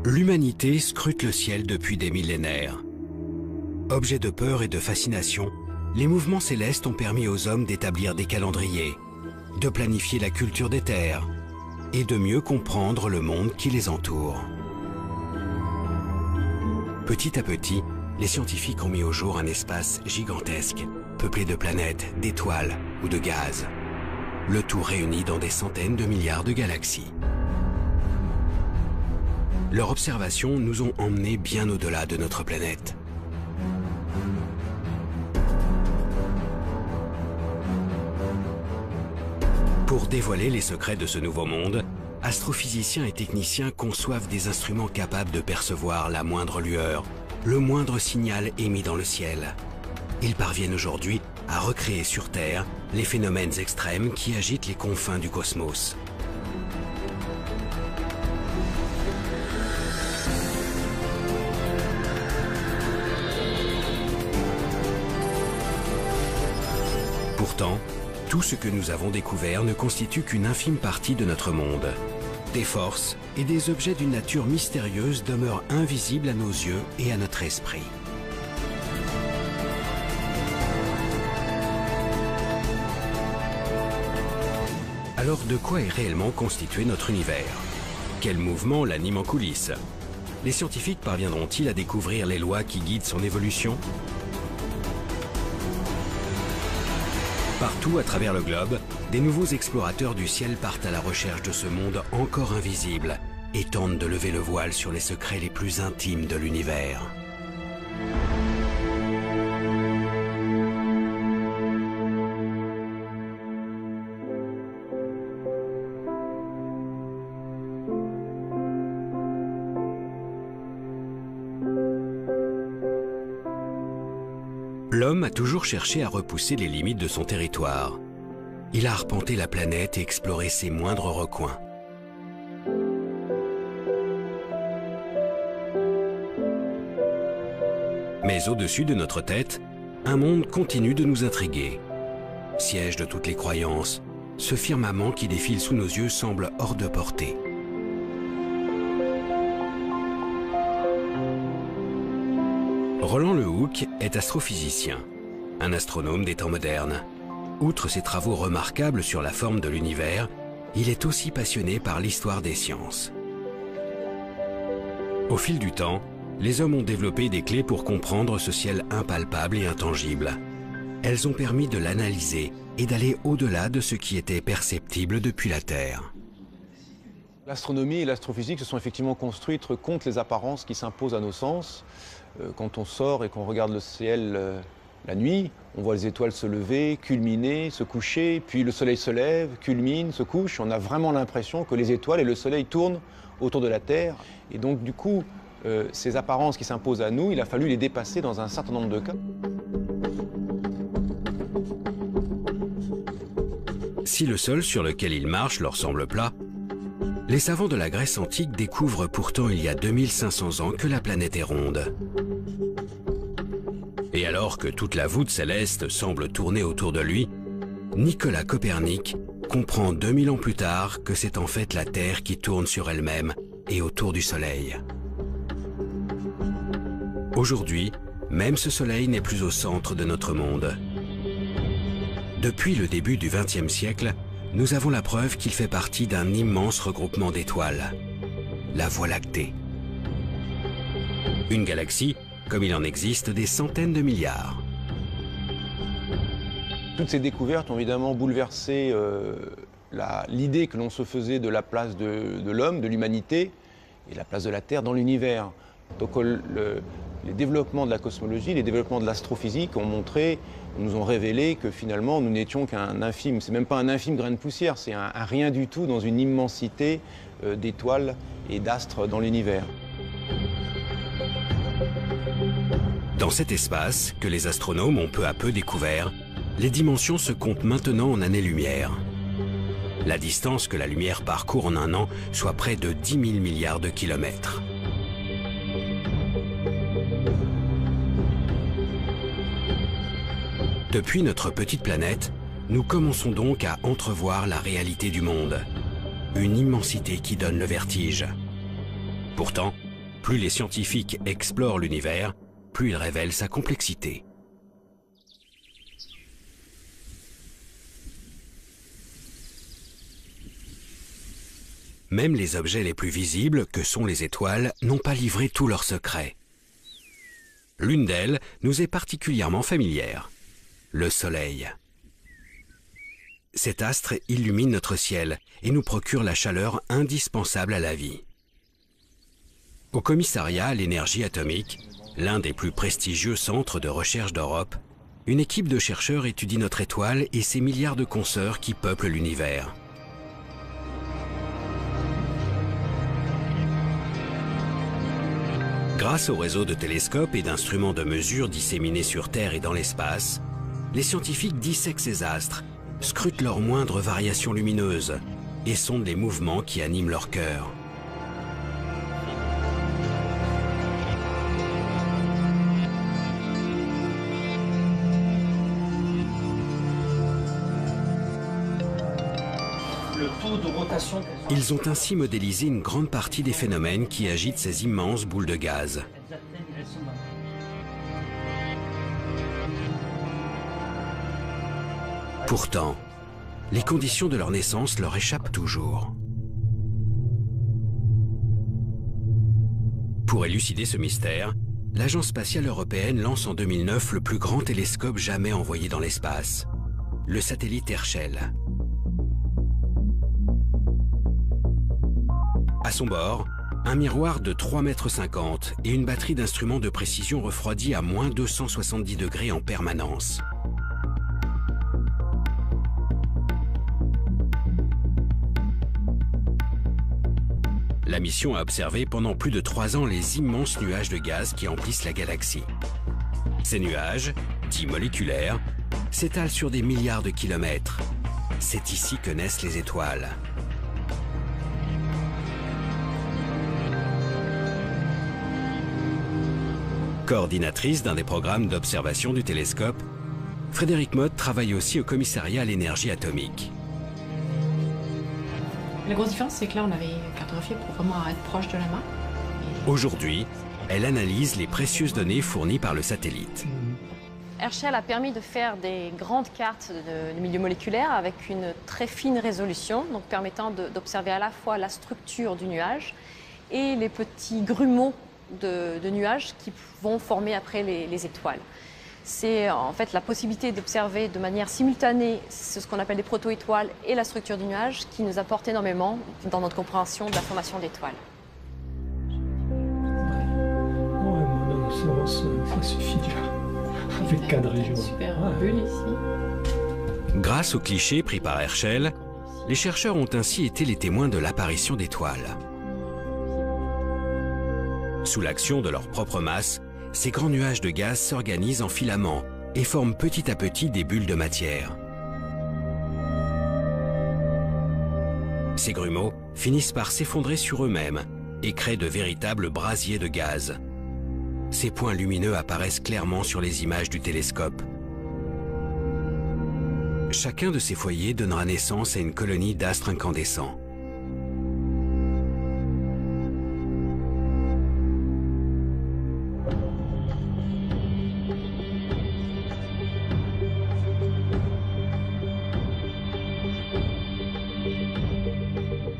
L'humanité scrute le ciel depuis des millénaires. Objets de peur et de fascination, les mouvements célestes ont permis aux hommes d'établir des calendriers, de planifier la culture des terres et de mieux comprendre le monde qui les entoure. Petit à petit, les scientifiques ont mis au jour un espace gigantesque, peuplé de planètes, d'étoiles ou de gaz. Le tout réuni dans des centaines de milliards de galaxies. Leurs observations nous ont emmenés bien au-delà de notre planète. Pour dévoiler les secrets de ce nouveau monde, astrophysiciens et techniciens conçoivent des instruments capables de percevoir la moindre lueur, le moindre signal émis dans le ciel. Ils parviennent aujourd'hui à recréer sur Terre les phénomènes extrêmes qui agitent les confins du cosmos. Pourtant, tout ce que nous avons découvert ne constitue qu'une infime partie de notre monde. Des forces et des objets d'une nature mystérieuse demeurent invisibles à nos yeux et à notre esprit. Alors de quoi est réellement constitué notre univers? Quel mouvement l'anime en coulisses? Les scientifiques parviendront-ils à découvrir les lois qui guident son évolution? Partout à travers le globe, des nouveaux explorateurs du ciel partent à la recherche de ce monde encore invisible et tentent de lever le voile sur les secrets les plus intimes de l'univers. L'homme a toujours cherché à repousser les limites de son territoire. Il a arpenté la planète et exploré ses moindres recoins. Mais au-dessus de notre tête, un monde continue de nous intriguer. Siège de toutes les croyances, ce firmament qui défile sous nos yeux semble hors de portée. Roland Le Houcq est astrophysicien, un astronome des temps modernes. Outre ses travaux remarquables sur la forme de l'univers, il est aussi passionné par l'histoire des sciences. Au fil du temps, les hommes ont développé des clés pour comprendre ce ciel impalpable et intangible. Elles ont permis de l'analyser et d'aller au-delà de ce qui était perceptible depuis la Terre. L'astronomie et l'astrophysique se sont effectivement construites contre les apparences qui s'imposent à nos sens. Quand on sort et qu'on regarde le ciel la nuit, on voit les étoiles se lever, culminer, se coucher, puis le soleil se lève, culmine, se couche. On a vraiment l'impression que les étoiles et le soleil tournent autour de la Terre. Et donc du coup, ces apparences qui s'imposent à nous, il a fallu les dépasser dans un certain nombre de cas. Si le sol sur lequel ils marchent leur semble plat, les savants de la Grèce antique découvrent pourtant il y a 2500 ans que la planète est ronde. Et alors que toute la voûte céleste semble tourner autour de lui, Nicolas Copernic comprend 2000 ans plus tard que c'est en fait la Terre qui tourne sur elle-même et autour du Soleil. Aujourd'hui, même ce Soleil n'est plus au centre de notre monde. Depuis le début du XXe siècle, nous avons la preuve qu'il fait partie d'un immense regroupement d'étoiles, la Voie lactée. Une galaxie, comme il en existe des centaines de milliards. Toutes ces découvertes ont évidemment bouleversé l'idée que l'on se faisait de la place de l'homme, de l'humanité, et la place de la Terre dans l'univers. Donc les développements de la cosmologie, les développements de l'astrophysique nous ont révélé que finalement nous n'étions qu'un infime, c'est même pas un infime grain de poussière, c'est un rien du tout dans une immensité d'étoiles et d'astres dans l'univers. Dans cet espace, que les astronomes ont peu à peu découvert, les dimensions se comptent maintenant en années-lumière. La distance que la lumière parcourt en un an soit près de 10 000 milliards de kilomètres. Depuis notre petite planète, nous commençons donc à entrevoir la réalité du monde. Une immensité qui donne le vertige. Pourtant, Plus les scientifiques explorent l'univers, plus ils révèlent sa complexité. Même les objets les plus visibles, que sont les étoiles, n'ont pas livré tous leurs secrets. L'une d'elles nous est particulièrement familière, le Soleil. Cet astre illumine notre ciel et nous procure la chaleur indispensable à la vie. Au commissariat à l'énergie atomique, l'un des plus prestigieux centres de recherche d'Europe, une équipe de chercheurs étudie notre étoile et ses milliards de consoeurs qui peuplent l'univers. Grâce au réseau de télescopes et d'instruments de mesure disséminés sur Terre et dans l'espace, les scientifiques dissèquent ces astres, scrutent leurs moindres variations lumineuses et sondent les mouvements qui animent leur cœur. Ils ont ainsi modélisé une grande partie des phénomènes qui agitent ces immenses boules de gaz. Pourtant, les conditions de leur naissance leur échappent toujours. Pour élucider ce mystère, l'Agence spatiale européenne lance en 2009 le plus grand télescope jamais envoyé dans l'espace, le satellite Herschel. À son bord, un miroir de 3,50 m et une batterie d'instruments de précision refroidis à moins 270 degrés en permanence. La mission a observé pendant plus de 3 ans les immenses nuages de gaz qui emplissent la galaxie. Ces nuages, dits moléculaires, s'étalent sur des milliards de kilomètres. C'est ici que naissent les étoiles. Coordinatrice d'un des programmes d'observation du télescope, Frédérique Mott travaille aussi au commissariat à l'énergie atomique. La grosse différence, c'est que là, on avait cartographié pour vraiment être proche de la main. Aujourd'hui, elle analyse les précieuses données fournies par le satellite. Herschel a permis de faire des grandes cartes de milieu moléculaire avec une très fine résolution, donc permettant d'observer à la fois la structure du nuage et les petits grumeaux de nuages qui vont former après les étoiles. C'est en fait la possibilité d'observer de manière simultanée ce qu'on appelle des proto-étoiles et la structure du nuage qui nous apporte énormément dans notre compréhension de la formation d'étoiles. Ça suffit avec cadré jaune. Super bulle ici. Grâce aux clichés pris par Herschel, les chercheurs ont ainsi été les témoins de l'apparition d'étoiles. Sous l'action de leur propre masse, ces grands nuages de gaz s'organisent en filaments et forment petit à petit des bulles de matière. Ces grumeaux finissent par s'effondrer sur eux-mêmes et créent de véritables brasiers de gaz. Ces points lumineux apparaissent clairement sur les images du télescope. Chacun de ces foyers donnera naissance à une colonie d'astres incandescents.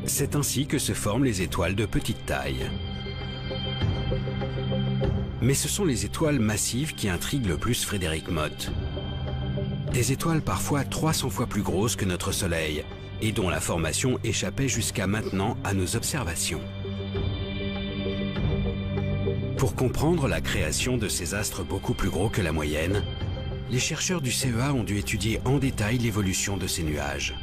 C'est ainsi que se forment les étoiles de petite taille. Mais ce sont les étoiles massives qui intriguent le plus Frédérique Mott. Des étoiles parfois 300 fois plus grosses que notre Soleil et dont la formation échappait jusqu'à maintenant à nos observations. Pour comprendre la création de ces astres beaucoup plus gros que la moyenne, les chercheurs du CEA ont dû étudier en détail l'évolution de ces nuages.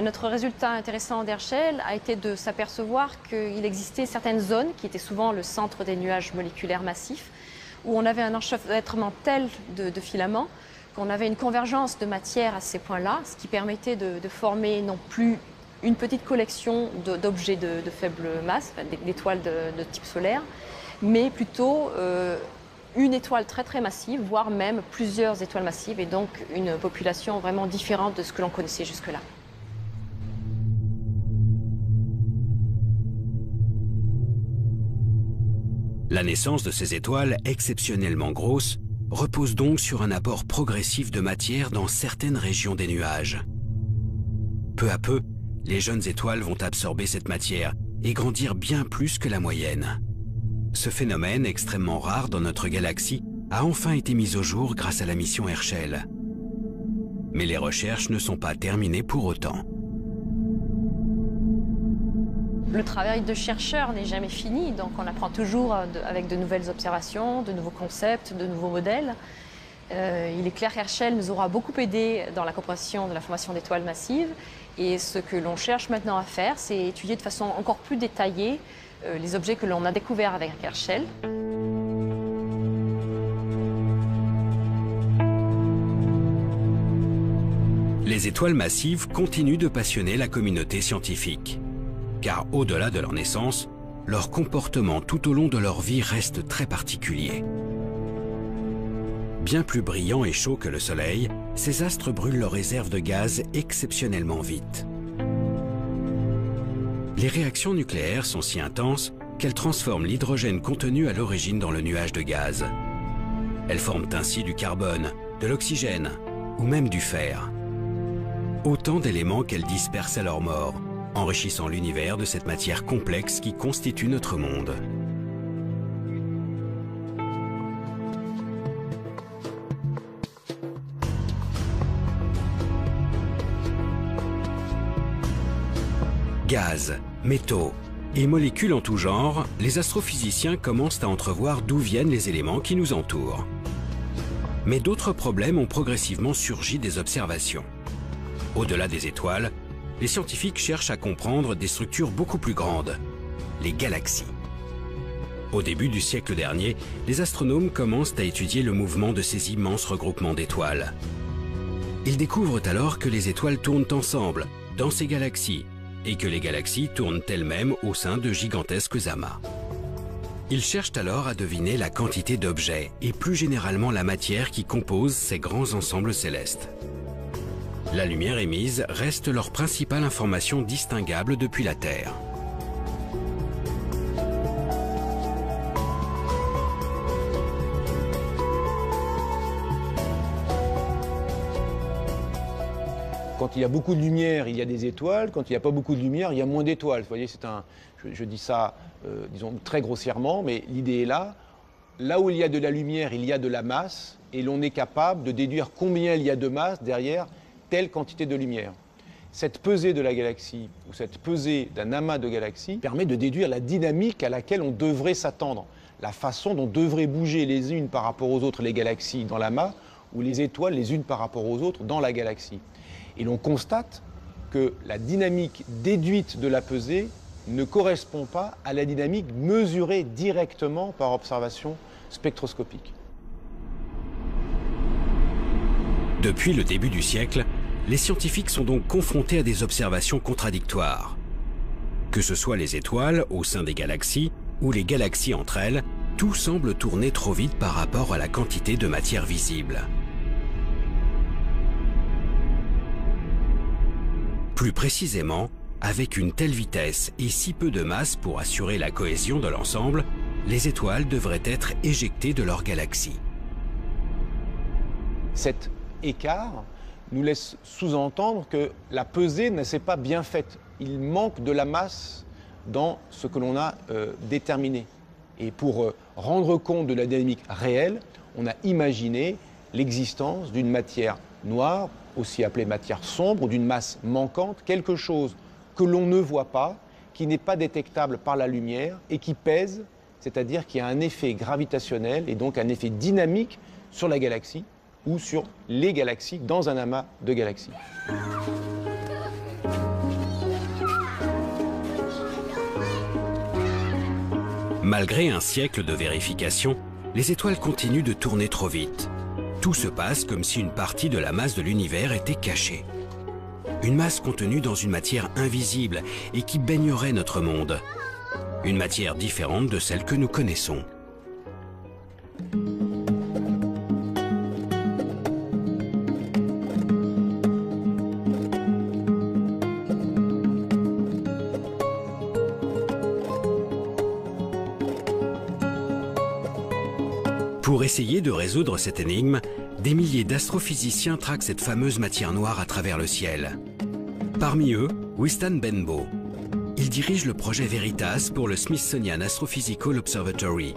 Notre résultat intéressant d'Herschel a été de s'apercevoir qu'il existait certaines zones qui étaient souvent le centre des nuages moléculaires massifs, où on avait un enchevêtrement tel de filaments qu'on avait une convergence de matière à ces points-là, ce qui permettait de former non plus une petite collection d'objets de faible masse, d'étoiles de type solaire, mais plutôt une étoile très très massive, voire même plusieurs étoiles massives, et donc une population vraiment différente de ce que l'on connaissait jusque-là. La naissance de ces étoiles exceptionnellement grosses repose donc sur un apport progressif de matière dans certaines régions des nuages. Peu à peu, les jeunes étoiles vont absorber cette matière et grandir bien plus que la moyenne. Ce phénomène extrêmement rare dans notre galaxie a enfin été mis au jour grâce à la mission Herschel. Mais les recherches ne sont pas terminées pour autant. Le travail de chercheur n'est jamais fini, donc on apprend toujours avec de nouvelles observations, de nouveaux concepts, de nouveaux modèles. Il est clair qu'Herschel nous aura beaucoup aidé dans la compréhension de la formation d'étoiles massives. Et ce que l'on cherche maintenant à faire, c'est étudier de façon encore plus détaillée les objets que l'on a découverts avec Herschel. Les étoiles massives continuent de passionner la communauté scientifique. Car au-delà de leur naissance, leur comportement tout au long de leur vie reste très particulier. Bien plus brillants et chauds que le Soleil, ces astres brûlent leurs réserves de gaz exceptionnellement vite. Les réactions nucléaires sont si intenses qu'elles transforment l'hydrogène contenu à l'origine dans le nuage de gaz. Elles forment ainsi du carbone, de l'oxygène ou même du fer. Autant d'éléments qu'elles dispersent à leur mort, enrichissant l'univers de cette matière complexe qui constitue notre monde. Gaz, métaux et molécules en tout genre, les astrophysiciens commencent à entrevoir d'où viennent les éléments qui nous entourent. Mais d'autres problèmes ont progressivement surgi des observations. Au-delà des étoiles, les scientifiques cherchent à comprendre des structures beaucoup plus grandes, les galaxies. Au début du siècle dernier, les astronomes commencent à étudier le mouvement de ces immenses regroupements d'étoiles. Ils découvrent alors que les étoiles tournent ensemble, dans ces galaxies, et que les galaxies tournent elles-mêmes au sein de gigantesques amas. Ils cherchent alors à deviner la quantité d'objets et plus généralement la matière qui compose ces grands ensembles célestes. La lumière émise reste leur principale information distinguable depuis la Terre. Quand il y a beaucoup de lumière, il y a des étoiles. Quand il n'y a pas beaucoup de lumière, il y a moins d'étoiles. Vous voyez, je dis ça, disons, très grossièrement, mais l'idée est là. Là où il y a de la lumière, il y a de la masse, et l'on est capable de déduire combien il y a de masse derrière telle quantité de lumière. Cette pesée de la galaxie, ou cette pesée d'un amas de galaxies, permet de déduire la dynamique à laquelle on devrait s'attendre, la façon dont devraient bouger les unes par rapport aux autres les galaxies dans l'amas, ou les étoiles les unes par rapport aux autres dans la galaxie. Et l'on constate que la dynamique déduite de la pesée ne correspond pas à la dynamique mesurée directement par observation spectroscopique. Depuis le début du siècle, les scientifiques sont donc confrontés à des observations contradictoires. Que ce soit les étoiles au sein des galaxies ou les galaxies entre elles, tout semble tourner trop vite par rapport à la quantité de matière visible. Plus précisément, avec une telle vitesse et si peu de masse pour assurer la cohésion de l'ensemble, les étoiles devraient être éjectées de leur galaxie. Cet écart nous laisse sous-entendre que la pesée ne s'est pas bien faite. Il manque de la masse dans ce que l'on a déterminé. Et pour rendre compte de la dynamique réelle, on a imaginé l'existence d'une matière noire, aussi appelée matière sombre, ou d'une masse manquante, quelque chose que l'on ne voit pas, qui n'est pas détectable par la lumière et qui pèse, c'est-à-dire qui a un effet gravitationnel et donc un effet dynamique sur la galaxie ou sur les galaxies dans un amas de galaxies. Malgré un siècle de vérification, les étoiles continuent de tourner trop vite. Tout se passe comme si une partie de la masse de l'univers était cachée. Une masse contenue dans une matière invisible et qui baignerait notre monde. Une matière différente de celle que nous connaissons. Pour essayer de résoudre cette énigme, des milliers d'astrophysiciens traquent cette fameuse matière noire à travers le ciel. Parmi eux, Wistan Benbow. Il dirige le projet Veritas pour le Smithsonian Astrophysical Observatory,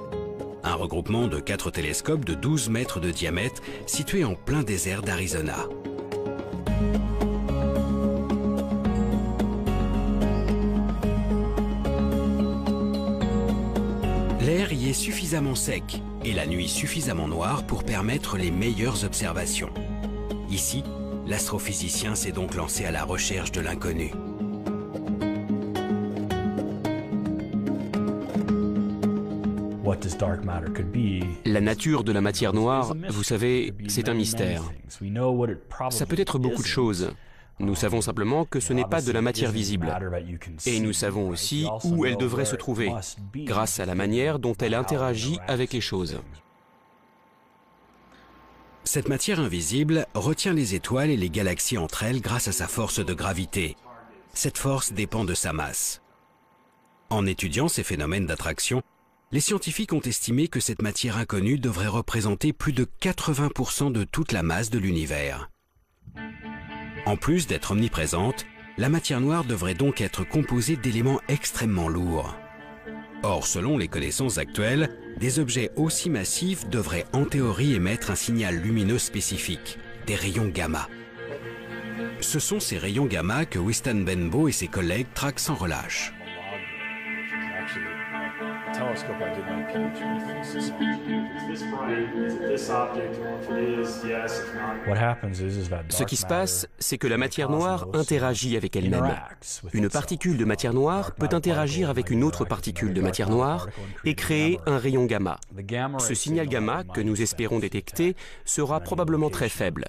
un regroupement de 4 télescopes de 12 mètres de diamètre situés en plein désert d'Arizona. L'air y est suffisamment sec et la nuit suffisamment noire pour permettre les meilleures observations. Ici, l'astrophysicien s'est donc lancé à la recherche de l'inconnu. La nature de la matière noire, vous savez, c'est un mystère. Ça peut être beaucoup de choses. Nous savons simplement que ce n'est pas de la matière visible. Et nous savons aussi où elle devrait se trouver, grâce à la manière dont elle interagit avec les choses. Cette matière invisible retient les étoiles et les galaxies entre elles grâce à sa force de gravité. Cette force dépend de sa masse. En étudiant ces phénomènes d'attraction, les scientifiques ont estimé que cette matière inconnue devrait représenter plus de 80% de toute la masse de l'univers. En plus d'être omniprésente, la matière noire devrait donc être composée d'éléments extrêmement lourds. Or, selon les connaissances actuelles, des objets aussi massifs devraient en théorie émettre un signal lumineux spécifique, des rayons gamma. Ce sont ces rayons gamma que Wistan Benbow et ses collègues traquent sans relâche. Ce qui se passe, c'est que la matière noire interagit avec elle-même. Une particule de matière noire peut interagir avec une autre particule de matière noire et créer un rayon gamma. Ce signal gamma que nous espérons détecter sera probablement très faible.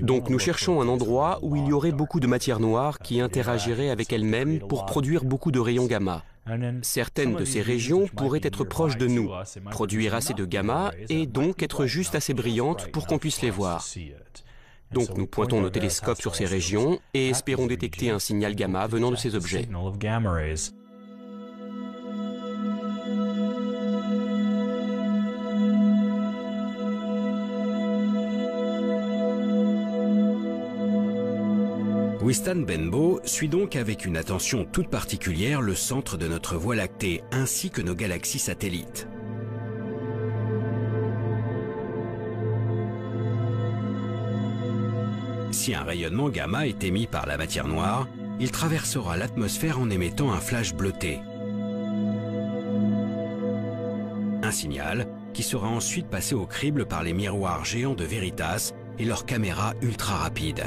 Donc nous cherchons un endroit où il y aurait beaucoup de matière noire qui interagirait avec elle-même pour produire beaucoup de rayons gamma. Certaines de ces régions pourraient être proches de nous, produire assez de gamma et donc être juste assez brillantes pour qu'on puisse les voir. Donc nous pointons nos télescopes sur ces régions et espérons détecter un signal gamma venant de ces objets. Wistan Benbow suit donc avec une attention toute particulière le centre de notre Voie lactée ainsi que nos galaxies satellites. Si un rayonnement gamma est émis par la matière noire, il traversera l'atmosphère en émettant un flash bleuté. Un signal qui sera ensuite passé au crible par les miroirs géants de Veritas et leurs caméras ultra rapides.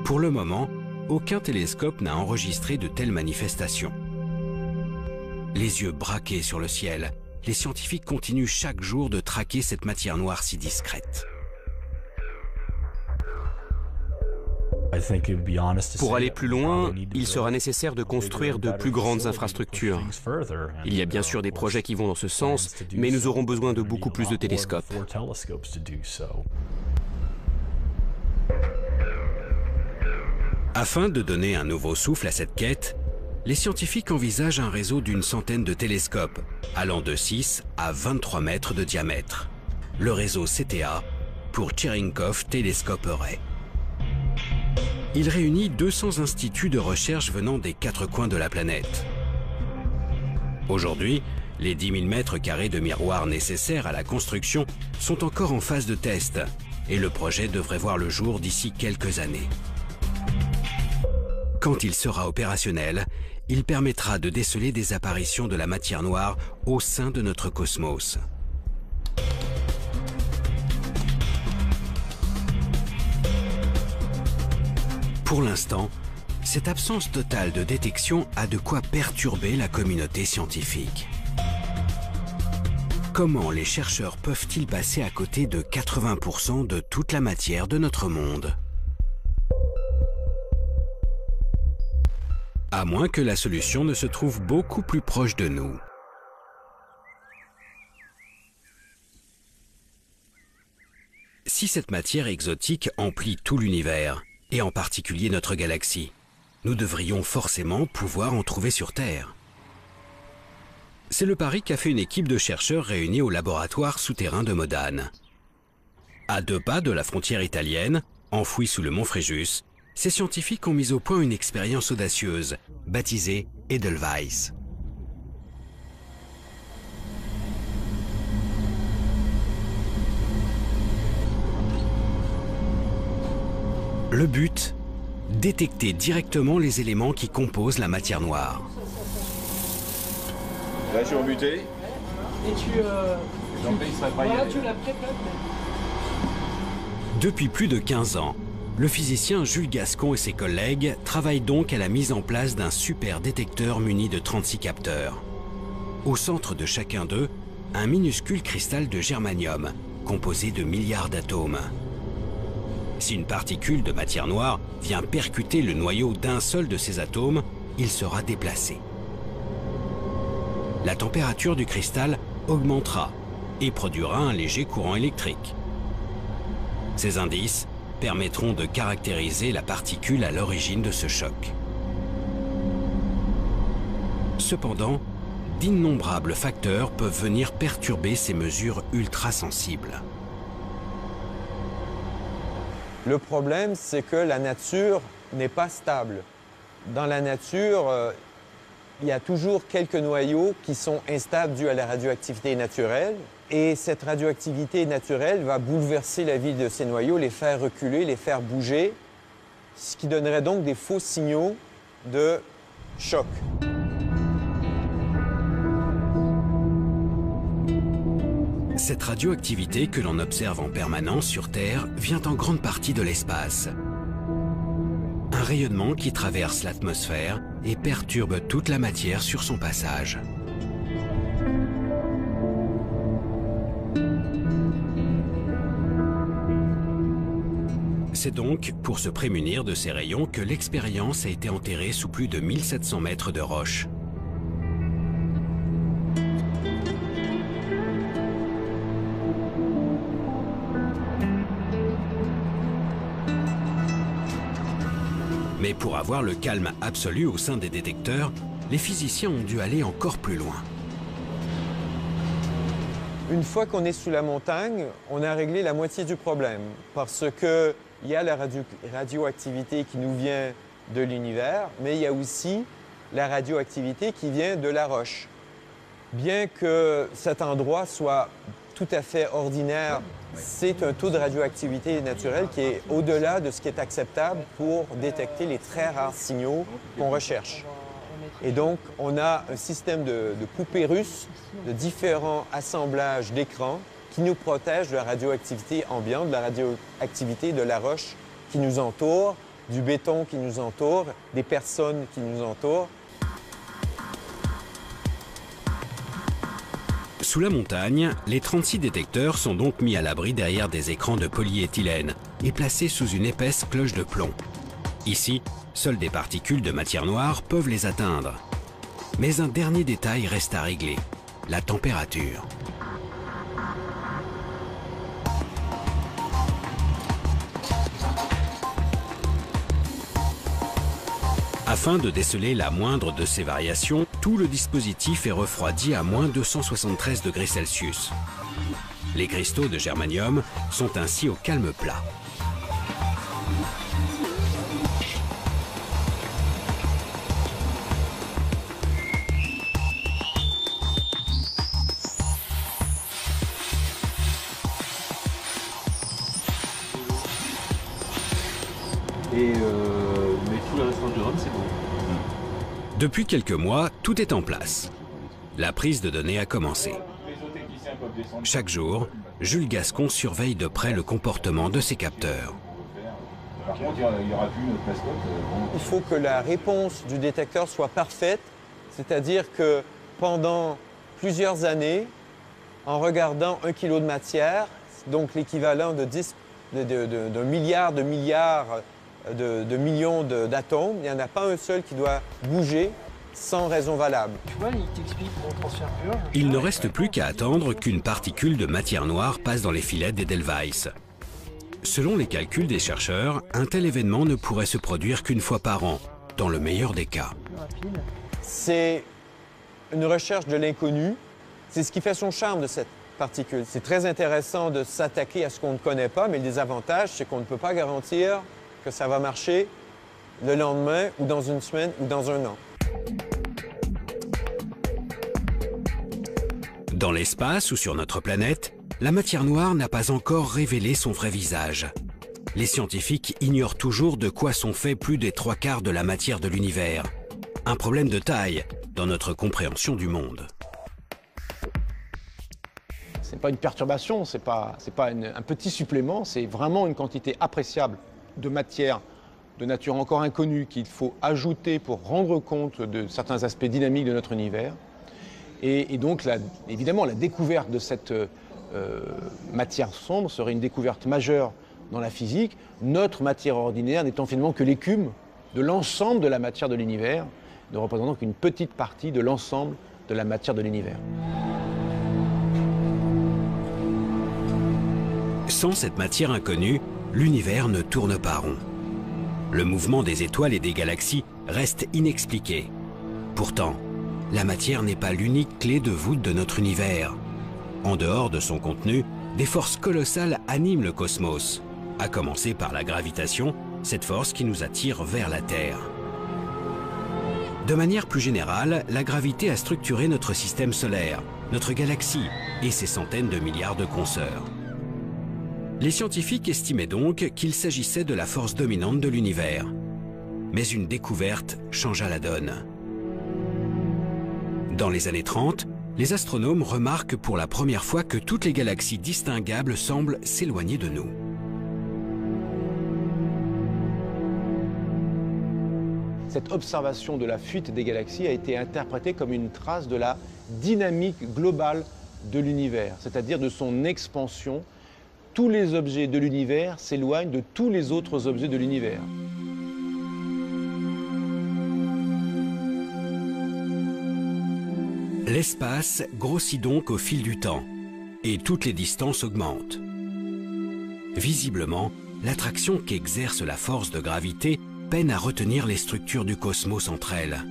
Pour le moment, aucun télescope n'a enregistré de telles manifestations. Les yeux braqués sur le ciel, les scientifiques continuent chaque jour de traquer cette matière noire si discrète. Pour aller plus loin, il sera nécessaire de construire de plus grandes infrastructures. Il y a bien sûr des projets qui vont dans ce sens, mais nous aurons besoin de beaucoup plus de télescopes. Afin de donner un nouveau souffle à cette quête, les scientifiques envisagent un réseau d'une centaine de télescopes, allant de 6 à 23 mètres de diamètre. Le réseau CTA pour Cherenkov Telescope Array. Il réunit 200 instituts de recherche venant des 4 coins de la planète. Aujourd'hui, les 10 000 mètres carrés de miroirs nécessaires à la construction sont encore en phase de test et le projet devrait voir le jour d'ici quelques années. Quand il sera opérationnel, il permettra de déceler des apparitions de la matière noire au sein de notre cosmos. Pour l'instant, cette absence totale de détection a de quoi perturber la communauté scientifique. Comment les chercheurs peuvent-ils passer à côté de 80% de toute la matière de notre monde ? À moins que la solution ne se trouve beaucoup plus proche de nous. Si cette matière exotique emplit tout l'univers, et en particulier notre galaxie. Nous devrions forcément pouvoir en trouver sur Terre. C'est le pari qu'a fait une équipe de chercheurs réunis au laboratoire souterrain de Modane. À 2 pas de la frontière italienne, enfouie sous le mont Fréjus, ces scientifiques ont mis au point une expérience audacieuse, baptisée Edelweiss. Le but, détecter directement les éléments qui composent la matière noire. Là, je suis rebuté. Et tu la prépares. Depuis plus de 15 ans, le physicien Jules Gascon et ses collègues travaillent donc à la mise en place d'un super détecteur muni de 36 capteurs. Au centre de chacun d'eux, un minuscule cristal de germanium, composé de milliards d'atomes. Si une particule de matière noire vient percuter le noyau d'un seul de ces atomes, il sera déplacé. La température du cristal augmentera et produira un léger courant électrique. Ces indices permettront de caractériser la particule à l'origine de ce choc. Cependant, d'innombrables facteurs peuvent venir perturber ces mesures ultra-sensibles. Le problème, c'est que la nature n'est pas stable. Dans la nature, il y a toujours quelques noyaux qui sont instables dus à la radioactivité naturelle. Et cette radioactivité naturelle va bouleverser la vie de ces noyaux, les faire reculer, les faire bouger, ce qui donnerait donc des faux signaux de choc. Cette radioactivité que l'on observe en permanence sur Terre vient en grande partie de l'espace. Un rayonnement qui traverse l'atmosphère et perturbe toute la matière sur son passage. C'est donc pour se prémunir de ces rayons que l'expérience a été enterrée sous plus de 1700 mètres de roche. Mais pour avoir le calme absolu au sein des détecteurs, les physiciens ont dû aller encore plus loin. Une fois qu'on est sous la montagne, on a réglé la moitié du problème parce qu'il y a la radioactivité qui nous vient de l'univers, mais il y a aussi la radioactivité qui vient de la roche. Bien que cet endroit soit tout à fait ordinaire, c'est un taux de radioactivité naturelle qui est au-delà de ce qui est acceptable pour détecter les très rares signaux qu'on recherche. Et donc, on a un système de poupées russes, de différents assemblages d'écrans qui nous protègent de la radioactivité ambiante, de la radioactivité de la roche qui nous entoure, du béton qui nous entoure, des personnes qui nous entourent. Sous la montagne, les 36 détecteurs sont donc mis à l'abri derrière des écrans de polyéthylène et placés sous une épaisse cloche de plomb. Ici, seules des particules de matière noire peuvent les atteindre. Mais un dernier détail reste à régler, la température. Afin de déceler la moindre de ces variations, tout le dispositif est refroidi à moins 273 degrés Celsius. Les cristaux de germanium sont ainsi au calme plat. Mais tout le restant du rhum, c'est bon. Depuis quelques mois, tout est en place. La prise de données a commencé. Chaque jour, Jules Gascon surveille de près le comportement de ses capteurs. Par contre, il n'y aura plus notre mascotte. Il faut que la réponse du détecteur soit parfaite, c'est-à-dire que pendant plusieurs années, en regardant 1 kilo de matière, donc l'équivalent d'un milliard de millions d'atomes, il n'y en a pas un seul qui doit bouger sans raison valable. Tu vois, il t'explique mon transfert pur. Il ne reste plus qu'à attendre qu'une particule de matière noire passe dans les filets d'Edelweiss. Selon les calculs des chercheurs, un tel événement ne pourrait se produire qu'une fois par an, dans le meilleur des cas. C'est une recherche de l'inconnu. C'est ce qui fait son charme de cette particule. C'est très intéressant de s'attaquer à ce qu'on ne connaît pas, mais le désavantage, c'est qu'on ne peut pas garantir que ça va marcher le lendemain, ou dans une semaine, ou dans un an. Dans l'espace ou sur notre planète, la matière noire n'a pas encore révélé son vrai visage. Les scientifiques ignorent toujours de quoi sont faits plus des 3/4 de la matière de l'univers. Un problème de taille dans notre compréhension du monde. Ce n'est pas une perturbation, ce n'est pas un petit supplément, c'est vraiment une quantité appréciable de matière de nature encore inconnue qu'il faut ajouter pour rendre compte de certains aspects dynamiques de notre univers. Et donc, évidemment, la découverte de cette matière sombre serait une découverte majeure dans la physique, notre matière ordinaire n'étant finalement que l'écume de l'ensemble de la matière de l'univers, ne représentant qu'une petite partie de l'ensemble de la matière de l'univers. Sans cette matière inconnue, l'univers ne tourne pas rond. Le mouvement des étoiles et des galaxies reste inexpliqué. Pourtant, la matière n'est pas l'unique clé de voûte de notre univers. En dehors de son contenu, des forces colossales animent le cosmos, à commencer par la gravitation, cette force qui nous attire vers la Terre. De manière plus générale, la gravité a structuré notre système solaire, notre galaxie et ses centaines de milliards de consoeurs. Les scientifiques estimaient donc qu'il s'agissait de la force dominante de l'univers. Mais une découverte changea la donne. Dans les années 30, les astronomes remarquent pour la première fois que toutes les galaxies distinguables semblent s'éloigner de nous. Cette observation de la fuite des galaxies a été interprétée comme une trace de la dynamique globale de l'univers, c'est-à-dire de son expansion. Tous les objets de l'univers s'éloignent de tous les autres objets de l'univers. L'espace grossit donc au fil du temps, et toutes les distances augmentent. Visiblement, l'attraction qu'exerce la force de gravité peine à retenir les structures du cosmos entre elles.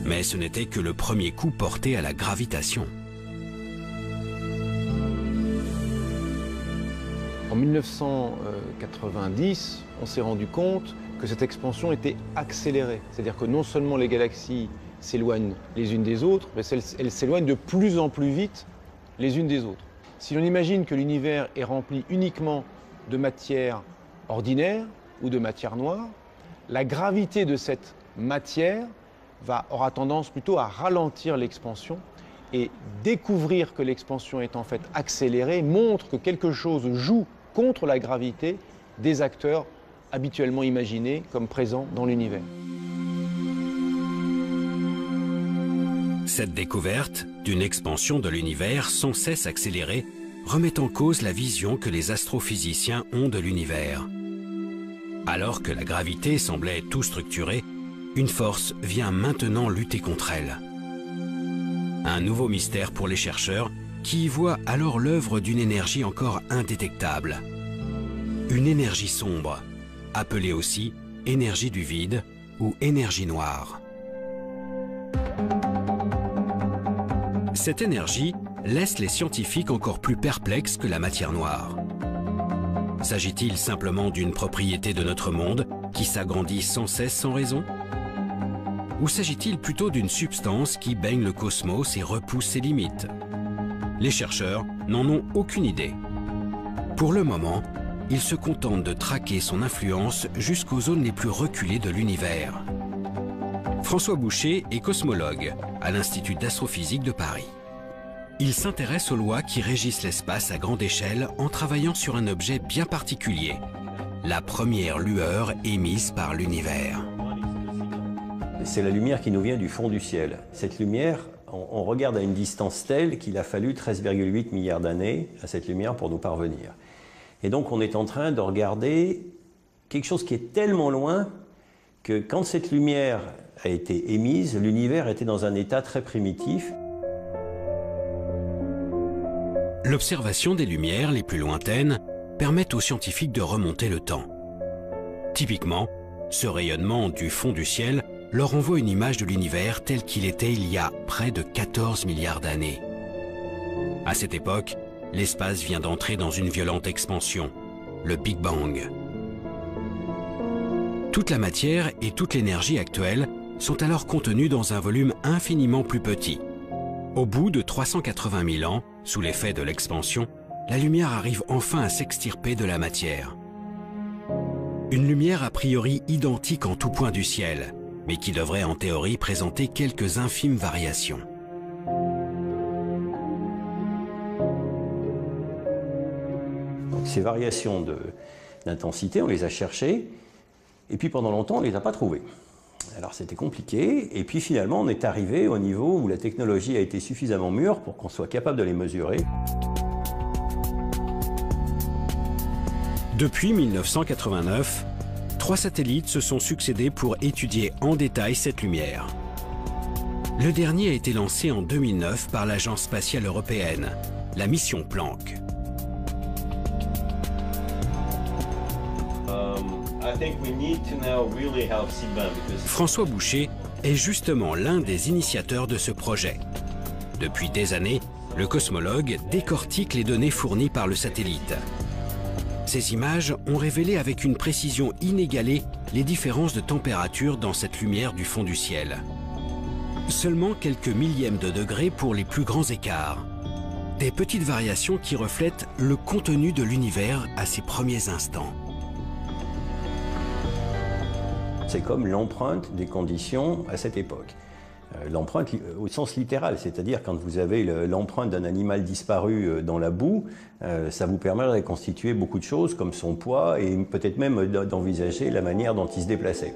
Mais ce n'était que le premier coup porté à la gravitation. En 1990, on s'est rendu compte que cette expansion était accélérée. C'est-à-dire que non seulement les galaxies s'éloignent les unes des autres, mais elles s'éloignent de plus en plus vite les unes des autres. Si l'on imagine que l'univers est rempli uniquement de matière ordinaire ou de matière noire, la gravité de cette matière aura tendance plutôt à ralentir l'expansion, et découvrir que l'expansion est en fait accélérée montre que quelque chose joue contre la gravité des acteurs habituellement imaginés comme présents dans l'univers. Cette découverte d'une expansion de l'univers sans cesse accélérée remet en cause la vision que les astrophysiciens ont de l'univers. Alors que la gravité semblait tout structurée, une force vient maintenant lutter contre elle. Un nouveau mystère pour les chercheurs qui y voient alors l'œuvre d'une énergie encore indétectable. Une énergie sombre, appelée aussi énergie du vide ou énergie noire. Cette énergie laisse les scientifiques encore plus perplexes que la matière noire. S'agit-il simplement d'une propriété de notre monde qui s'agrandit sans cesse sans raison ? Ou s'agit-il plutôt d'une substance qui baigne le cosmos et repousse ses limites? Les chercheurs n'en ont aucune idée. Pour le moment, ils se contentent de traquer son influence jusqu'aux zones les plus reculées de l'univers. François Boucher est cosmologue à l'Institut d'astrophysique de Paris. Il s'intéresse aux lois qui régissent l'espace à grande échelle en travaillant sur un objet bien particulier, la première lueur émise par l'univers. C'est la lumière qui nous vient du fond du ciel. Cette lumière, on regarde à une distance telle qu'il a fallu 13,8 milliards d'années à cette lumière pour nous parvenir. Et donc on est en train de regarder quelque chose qui est tellement loin que quand cette lumière a été émise, l'univers était dans un état très primitif. L'observation des lumières les plus lointaines permettent aux scientifiques de remonter le temps. Typiquement, ce rayonnement du fond du ciel leur envoie une image de l'univers tel qu'il était il y a près de 14 milliards d'années. À cette époque, l'espace vient d'entrer dans une violente expansion, le Big Bang. Toute la matière et toute l'énergie actuelle sont alors contenues dans un volume infiniment plus petit. Au bout de 380 000 ans, sous l'effet de l'expansion, la lumière arrive enfin à s'extirper de la matière. Une lumière a priori identique en tout point du ciel, mais qui devrait en théorie présenter quelques infimes variations. Donc, ces variations d'intensité, on les a cherchées, et puis pendant longtemps, on ne les a pas trouvées. Alors c'était compliqué, et puis finalement, on est arrivé au niveau où la technologie a été suffisamment mûre pour qu'on soit capable de les mesurer. Depuis 1989, 3 satellites se sont succédés pour étudier en détail cette lumière. Le dernier a été lancé en 2009 par l'Agence spatiale européenne, la mission Planck. François Boucher est justement l'un des initiateurs de ce projet. Depuis des années, le cosmologue décortique les données fournies par le satellite. Ces images ont révélé avec une précision inégalée les différences de température dans cette lumière du fond du ciel. Seulement quelques millièmes de degrés pour les plus grands écarts. Des petites variations qui reflètent le contenu de l'univers à ses premiers instants. C'est comme l'empreinte des conditions à cette époque. L'empreinte au sens littéral, c'est-à-dire quand vous avez l'empreinte d'un animal disparu dans la boue, ça vous permet de reconstituer beaucoup de choses comme son poids et peut-être même d'envisager la manière dont il se déplaçait.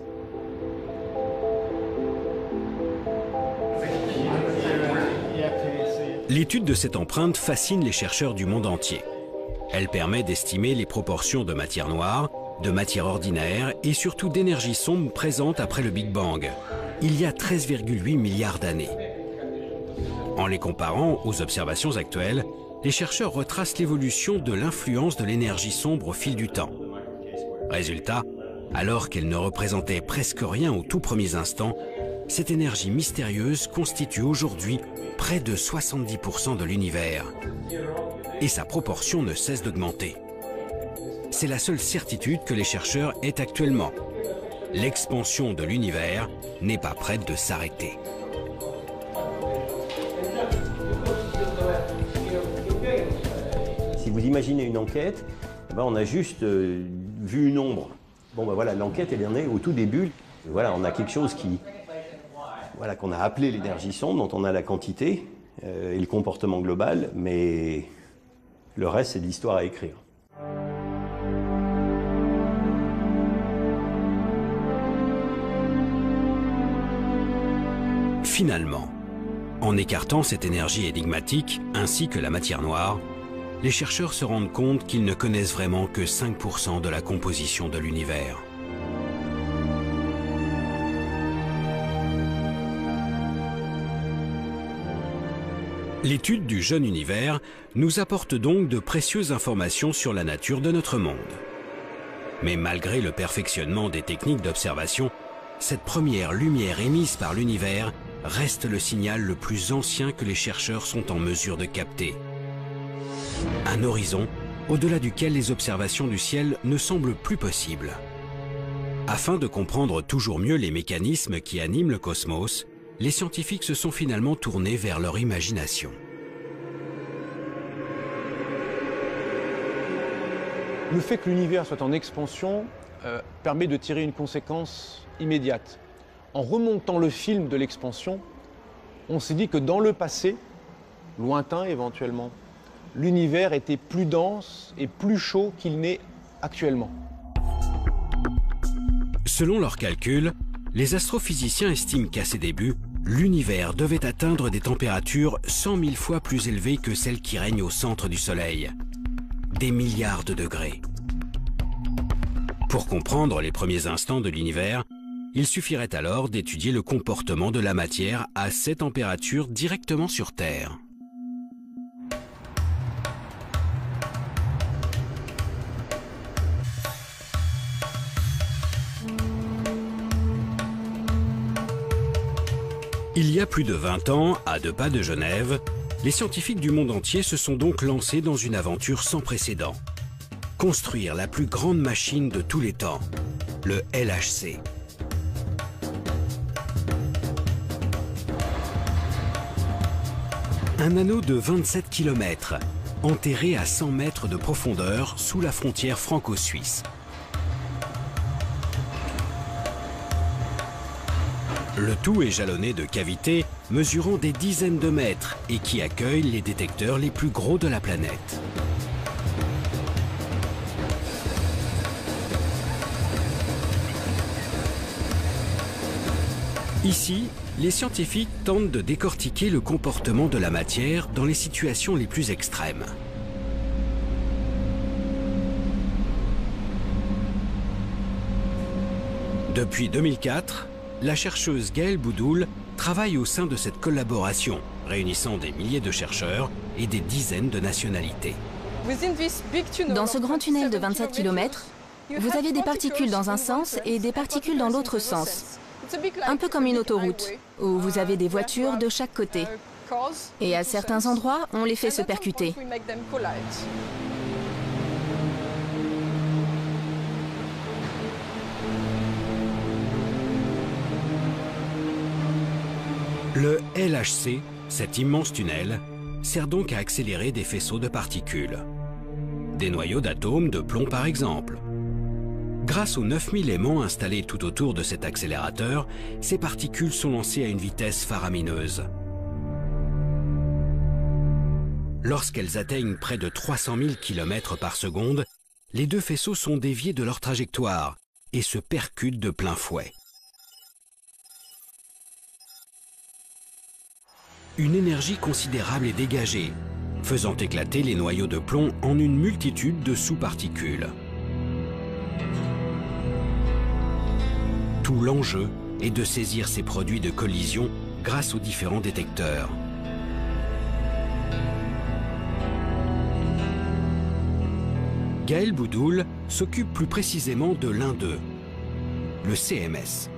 L'étude de cette empreinte fascine les chercheurs du monde entier. Elle permet d'estimer les proportions de matière noire, de matière ordinaire et surtout d'énergie sombre présente après le Big Bang, il y a 13,8 milliards d'années. En les comparant aux observations actuelles, les chercheurs retracent l'évolution de l'influence de l'énergie sombre au fil du temps. Résultat, alors qu'elle ne représentait presque rien aux tout premiers instants, cette énergie mystérieuse constitue aujourd'hui près de 70% de l'univers. Et sa proportion ne cesse d'augmenter. C'est la seule certitude que les chercheurs aient actuellement. L'expansion de l'univers n'est pas prête de s'arrêter. Si vous imaginez une enquête, on a juste vu une ombre. Voilà, l'enquête elle en est au tout début. Voilà, on a quelque chose qu'on a appelé l'énergie sombre, dont on a la quantité et le comportement global, mais le reste c'est de l'histoire à écrire. Finalement, en écartant cette énergie énigmatique ainsi que la matière noire, les chercheurs se rendent compte qu'ils ne connaissent vraiment que 5% de la composition de l'univers. L'étude du jeune univers nous apporte donc de précieuses informations sur la nature de notre monde. Mais malgré le perfectionnement des techniques d'observation, cette première lumière émise par l'univers reste le signal le plus ancien que les chercheurs sont en mesure de capter. Un horizon au-delà duquel les observations du ciel ne semblent plus possibles. Afin de comprendre toujours mieux les mécanismes qui animent le cosmos, les scientifiques se sont finalement tournés vers leur imagination. Le fait que l'univers soit en expansion permet de tirer une conséquence immédiate. En remontant le film de l'expansion, on s'est dit que dans le passé, lointain éventuellement, l'univers était plus dense et plus chaud qu'il n'est actuellement. Selon leurs calculs, les astrophysiciens estiment qu'à ses débuts, l'univers devait atteindre des températures 100 000 fois plus élevées que celles qui règnent au centre du Soleil. Des milliards de degrés. Pour comprendre les premiers instants de l'univers, il suffirait alors d'étudier le comportement de la matière à ces températures directement sur Terre. Il y a plus de 20 ans, à 2 pas de Genève, les scientifiques du monde entier se sont donc lancés dans une aventure sans précédent. Construire la plus grande machine de tous les temps, le LHC. Un anneau de 27 km, enterré à 100 mètres de profondeur sous la frontière franco-suisse. Le tout est jalonné de cavités mesurant des dizaines de mètres et qui accueillent les détecteurs les plus gros de la planète. Ici, les scientifiques tentent de décortiquer le comportement de la matière dans les situations les plus extrêmes. Depuis 2004, la chercheuse Gaëlle Boudoul travaille au sein de cette collaboration, réunissant des milliers de chercheurs et des dizaines de nationalités. Dans ce grand tunnel de 27 km, vous avez des particules dans un sens et des particules dans l'autre sens. Un peu comme une autoroute, où vous avez des voitures de chaque côté. Et à certains endroits, on les fait se percuter. Le LHC, cet immense tunnel, sert donc à accélérer des faisceaux de particules. Des noyaux d'atomes de plomb par exemple. Grâce aux 9000 aimants installés tout autour de cet accélérateur, ces particules sont lancées à une vitesse faramineuse. Lorsqu'elles atteignent près de 300 000 km par seconde, les deux faisceaux sont déviés de leur trajectoire et se percutent de plein fouet. Une énergie considérable est dégagée, faisant éclater les noyaux de plomb en une multitude de sous-particules. Tout l'enjeu est de saisir ces produits de collision grâce aux différents détecteurs. Gaëlle Boudoul s'occupe plus précisément de l'un d'eux, le CMS.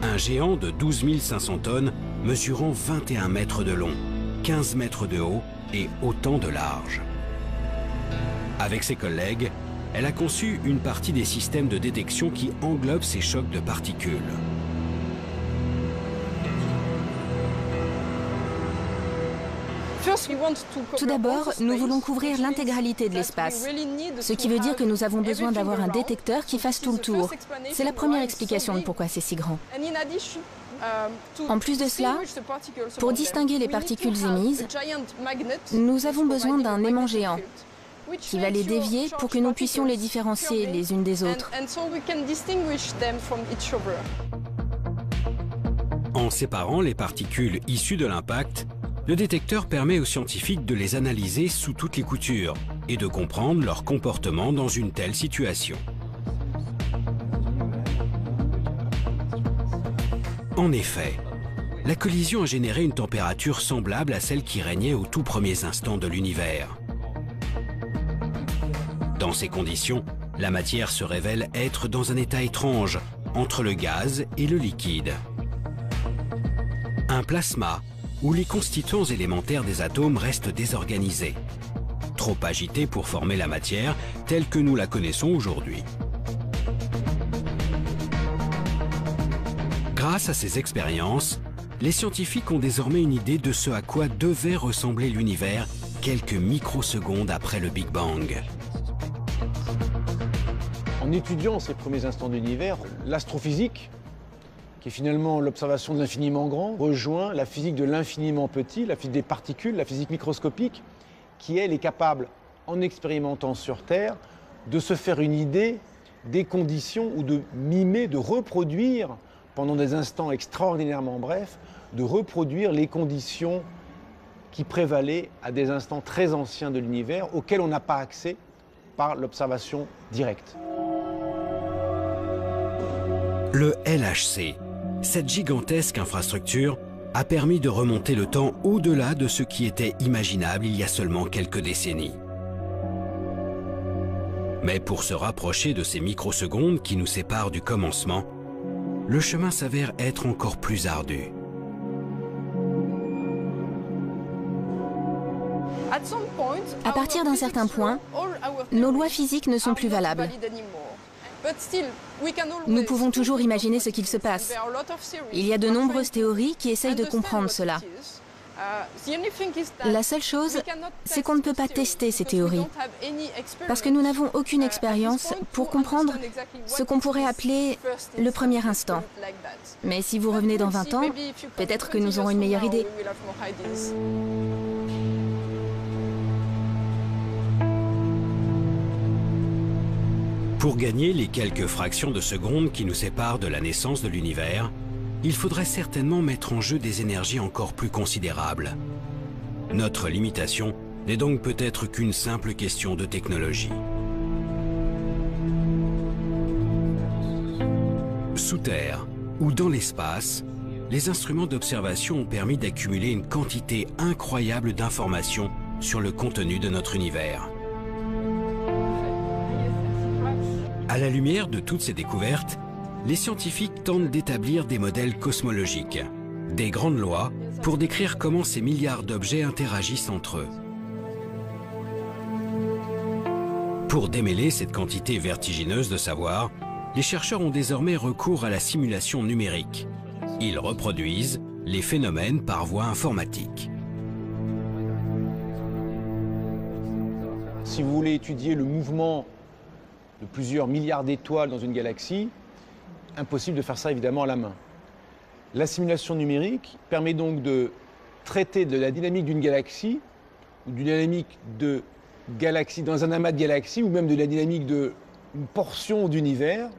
Un géant de 12 500 tonnes mesurant 21 mètres de long, 15 mètres de haut et autant de large. Avec ses collègues, elle a conçu une partie des systèmes de détection qui englobent ces chocs de particules. Tout d'abord, nous voulons couvrir l'intégralité de l'espace, ce qui veut dire que nous avons besoin d'avoir un détecteur qui fasse tout le tour. C'est la première explication de pourquoi c'est si grand. En plus de cela, pour distinguer les particules émises, nous avons besoin d'un aimant géant qui va les dévier pour que nous puissions les différencier les unes des autres. En séparant les particules issues de l'impact, le détecteur permet aux scientifiques de les analyser sous toutes les coutures et de comprendre leur comportement dans une telle situation. En effet, la collision a généré une température semblable à celle qui régnait aux tout premiers instants de l'univers. Dans ces conditions, la matière se révèle être dans un état étrange, entre le gaz et le liquide. Un plasma, où les constituants élémentaires des atomes restent désorganisés, trop agités pour former la matière telle que nous la connaissons aujourd'hui. Grâce à ces expériences, les scientifiques ont désormais une idée de ce à quoi devait ressembler l'univers quelques microsecondes après le Big Bang. En étudiant ces premiers instants de l'univers, l'astrophysique, qui est finalement l'observation de l'infiniment grand, rejoint la physique de l'infiniment petit, la physique des particules, la physique microscopique, qui, elle, est capable, en expérimentant sur Terre, de se faire une idée des conditions ou de mimer, de reproduire, pendant des instants extraordinairement brefs, de reproduire les conditions qui prévalaient à des instants très anciens de l'univers, auxquels on n'a pas accès par l'observation directe. Le LHC, cette gigantesque infrastructure, a permis de remonter le temps au-delà de ce qui était imaginable il y a seulement quelques décennies. Mais pour se rapprocher de ces microsecondes qui nous séparent du commencement, le chemin s'avère être encore plus ardu. À partir d'un certain point, nos lois physiques ne sont plus valables. Nous pouvons toujours imaginer ce qu'il se passe. Il y a de nombreuses théories qui essayent de comprendre cela. La seule chose, c'est qu'on ne peut pas tester ces théories, parce que nous n'avons aucune expérience pour comprendre ce qu'on pourrait appeler le premier instant. Mais si vous revenez dans 20 ans, peut-être que nous aurons une meilleure idée. Pour gagner les quelques fractions de seconde qui nous séparent de la naissance de l'univers, il faudrait certainement mettre en jeu des énergies encore plus considérables. Notre limitation n'est donc peut-être qu'une simple question de technologie. Sous terre ou dans l'espace, les instruments d'observation ont permis d'accumuler une quantité incroyable d'informations sur le contenu de notre univers. À la lumière de toutes ces découvertes, les scientifiques tentent d'établir des modèles cosmologiques, des grandes lois pour décrire comment ces milliards d'objets interagissent entre eux. Pour démêler cette quantité vertigineuse de savoir, les chercheurs ont désormais recours à la simulation numérique. Ils reproduisent les phénomènes par voie informatique. Si vous voulez étudier le mouvement de plusieurs milliards d'étoiles dans une galaxie, impossible de faire ça évidemment à la main. La simulation numérique permet donc de traiter de la dynamique d'une galaxie, ou d'une dynamique de galaxie dans un amas de galaxies, ou même de la dynamique d'une portion d'univers,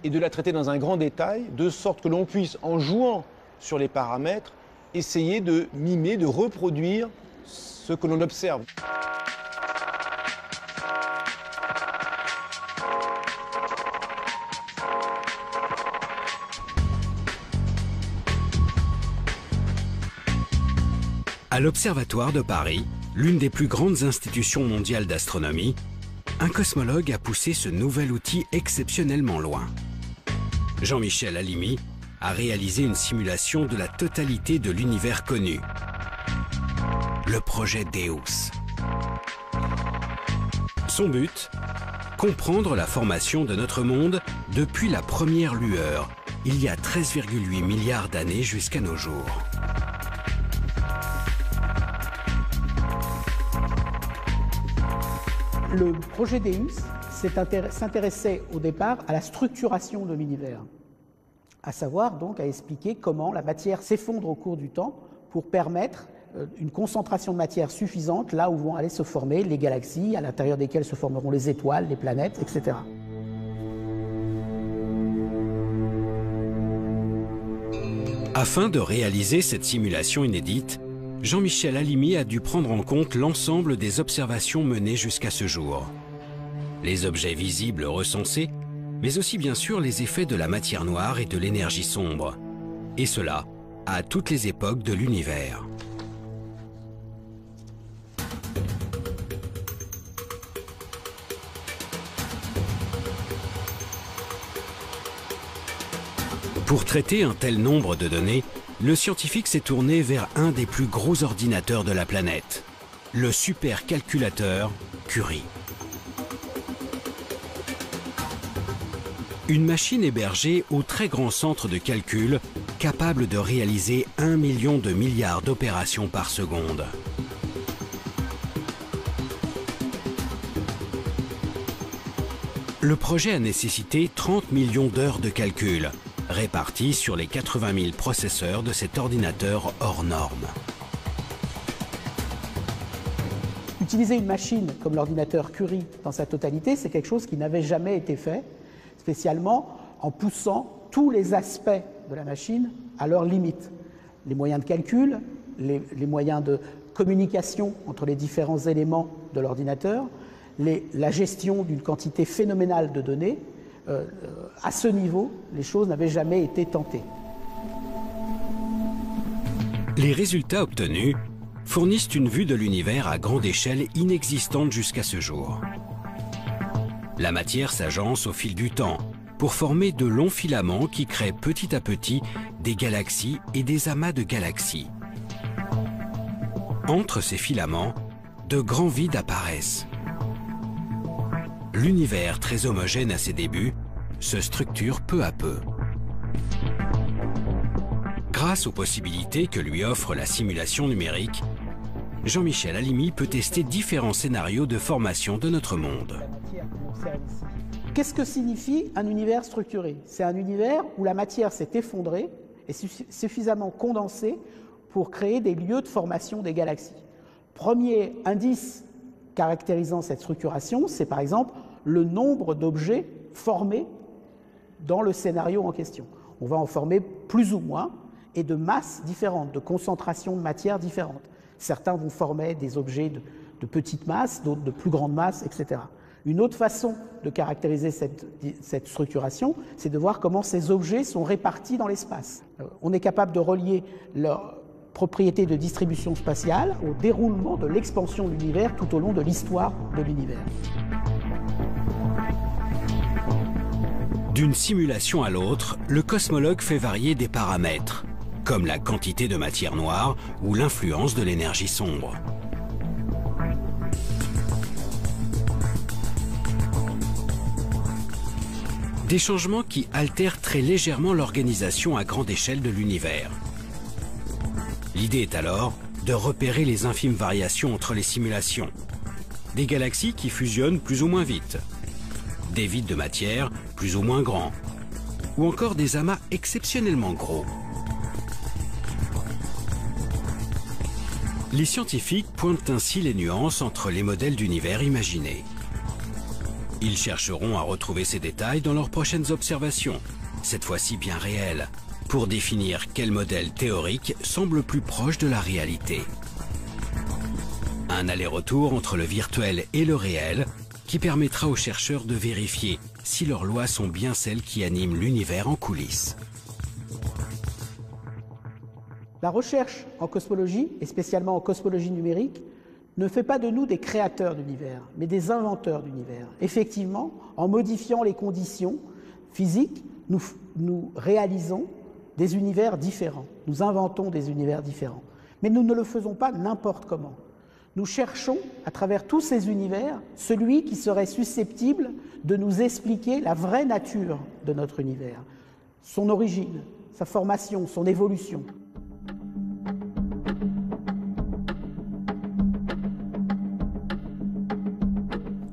et de la traiter dans un grand détail, de sorte que l'on puisse, en jouant sur les paramètres, essayer de mimer, de reproduire ce que l'on observe. À l'Observatoire de Paris, l'une des plus grandes institutions mondiales d'astronomie, un cosmologue a poussé ce nouvel outil exceptionnellement loin. Jean-Michel Halimi a réalisé une simulation de la totalité de l'univers connu, le projet Deus. Son but, comprendre la formation de notre monde depuis la première lueur, il y a 13,8 milliards d'années jusqu'à nos jours. Le projet Deus s'intéressait au départ à la structuration de l'univers, à savoir donc à expliquer comment la matière s'effondre au cours du temps pour permettre une concentration de matière suffisante là où vont aller se former les galaxies, à l'intérieur desquelles se formeront les étoiles, les planètes, etc. Afin de réaliser cette simulation inédite, Jean-Michel Halimi a dû prendre en compte l'ensemble des observations menées jusqu'à ce jour. Les objets visibles recensés, mais aussi bien sûr les effets de la matière noire et de l'énergie sombre. Et cela à toutes les époques de l'univers. Pour traiter un tel nombre de données, le scientifique s'est tourné vers un des plus gros ordinateurs de la planète, le supercalculateur Curie. Une machine hébergée au très grand centre de calcul, capable de réaliser 1 million de milliards d'opérations par seconde. Le projet a nécessité 30 millions d'heures de calcul, répartis sur les 80 000 processeurs de cet ordinateur hors norme. Utiliser une machine comme l'ordinateur Curie dans sa totalité, c'est quelque chose qui n'avait jamais été fait, spécialement en poussant tous les aspects de la machine à leurs limites. Les moyens de calcul, les moyens de communication entre les différents éléments de l'ordinateur, la gestion d'une quantité phénoménale de données. À ce niveau, les choses n'avaient jamais été tentées. Les résultats obtenus fournissent une vue de l'univers à grande échelle inexistante jusqu'à ce jour. La matière s'agence au fil du temps, pour former de longs filaments qui créent petit à petit des galaxies et des amas de galaxies. Entre ces filaments, de grands vides apparaissent. L'univers, très homogène à ses débuts, se structure peu à peu. Grâce aux possibilités que lui offre la simulation numérique, Jean-Michel Halimi peut tester différents scénarios de formation de notre monde. Qu'est-ce que signifie un univers structuré? C'est un univers où la matière s'est effondrée et suffisamment condensée pour créer des lieux de formation des galaxies. Premier indice caractérisant cette structuration, c'est par exemple le nombre d'objets formés dans le scénario en question. On va en former plus ou moins et de masses différentes, de concentrations de matière différentes. Certains vont former des objets de petite masse, d'autres de plus grande masse, etc. Une autre façon de caractériser cette structuration, c'est de voir comment ces objets sont répartis dans l'espace. On est capable de relier leur propriétés de distribution spatiale au déroulement de l'expansion de l'univers tout au long de l'histoire de l'univers. D'une simulation à l'autre, le cosmologue fait varier des paramètres, comme la quantité de matière noire ou l'influence de l'énergie sombre. Des changements qui altèrent très légèrement l'organisation à grande échelle de l'univers. L'idée est alors de repérer les infimes variations entre les simulations. Des galaxies qui fusionnent plus ou moins vite, des vides de matière plus ou moins grands, ou encore des amas exceptionnellement gros. Les scientifiques pointent ainsi les nuances entre les modèles d'univers imaginés. Ils chercheront à retrouver ces détails dans leurs prochaines observations, cette fois-ci bien réelles, pour définir quel modèle théorique semble plus proche de la réalité. Un aller-retour entre le virtuel et le réel qui permettra aux chercheurs de vérifier si leurs lois sont bien celles qui animent l'univers en coulisses. La recherche en cosmologie, et spécialement en cosmologie numérique, ne fait pas de nous des créateurs d'univers, mais des inventeurs d'univers. Effectivement, en modifiant les conditions physiques, nous réalisons des univers différents. Nous inventons des univers différents. Mais nous ne le faisons pas n'importe comment. Nous cherchons, à travers tous ces univers, celui qui serait susceptible de nous expliquer la vraie nature de notre univers, son origine, sa formation, son évolution.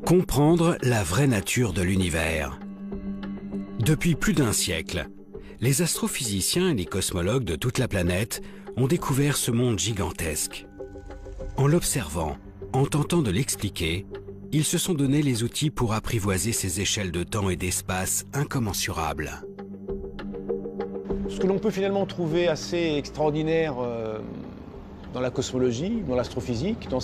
Comprendre la vraie nature de l'univers. Depuis plus d'un siècle, les astrophysiciens et les cosmologues de toute la planète ont découvert ce monde gigantesque. En l'observant, en tentant de l'expliquer, ils se sont donné les outils pour apprivoiser ces échelles de temps et d'espace incommensurables. Ce que l'on peut finalement trouver assez extraordinaire dans la cosmologie, dans l'astrophysique, dans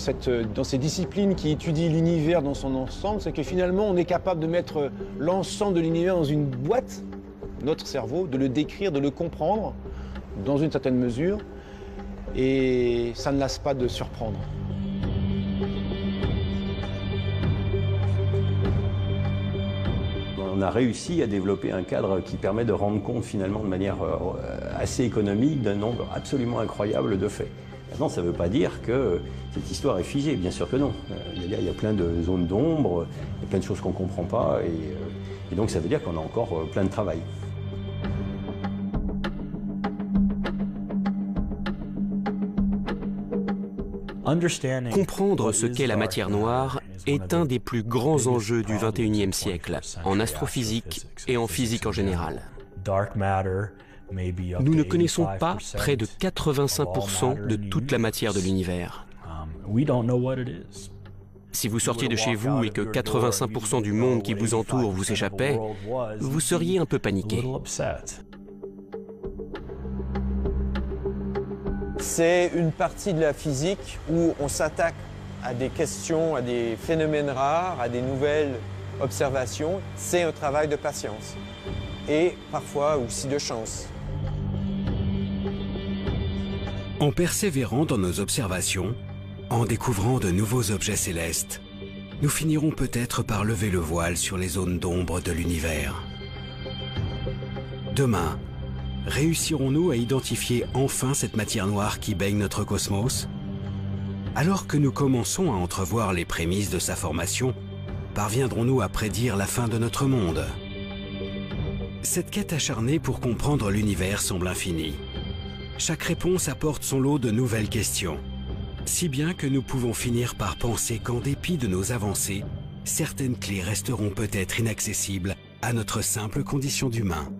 ces disciplines qui étudient l'univers dans son ensemble, c'est que finalement on est capable de mettre l'ensemble de l'univers dans une boîte, notre cerveau, de le décrire, de le comprendre dans une certaine mesure, et ça ne lasse pas de surprendre. On a réussi à développer un cadre qui permet de rendre compte finalement de manière assez économique d'un nombre absolument incroyable de faits. Maintenant, ça ne veut pas dire que cette histoire est figée, bien sûr que non. Il y a plein de zones d'ombre, il y a plein de choses qu'on ne comprend pas, et donc ça veut dire qu'on a encore plein de travail. Comprendre ce qu'est la matière noire est un des plus grands enjeux du XXIe siècle, en astrophysique et en physique en général. Nous ne connaissons pas près de 85% de toute la matière de l'univers. Si vous sortiez de chez vous et que 85% du monde qui vous entoure vous échappait, vous seriez un peu paniqué. C'est une partie de la physique où on s'attaque à des questions, à des phénomènes rares, à des nouvelles observations. C'est un travail de patience et parfois aussi de chance. En persévérant dans nos observations, en découvrant de nouveaux objets célestes, nous finirons peut-être par lever le voile sur les zones d'ombre de l'univers. Demain, réussirons-nous à identifier enfin cette matière noire qui baigne notre cosmos? Alors que nous commençons à entrevoir les prémices de sa formation, parviendrons-nous à prédire la fin de notre monde? Cette quête acharnée pour comprendre l'univers semble infinie. Chaque réponse apporte son lot de nouvelles questions, si bien que nous pouvons finir par penser qu'en dépit de nos avancées, certaines clés resteront peut-être inaccessibles à notre simple condition d'humain.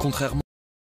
Contrairement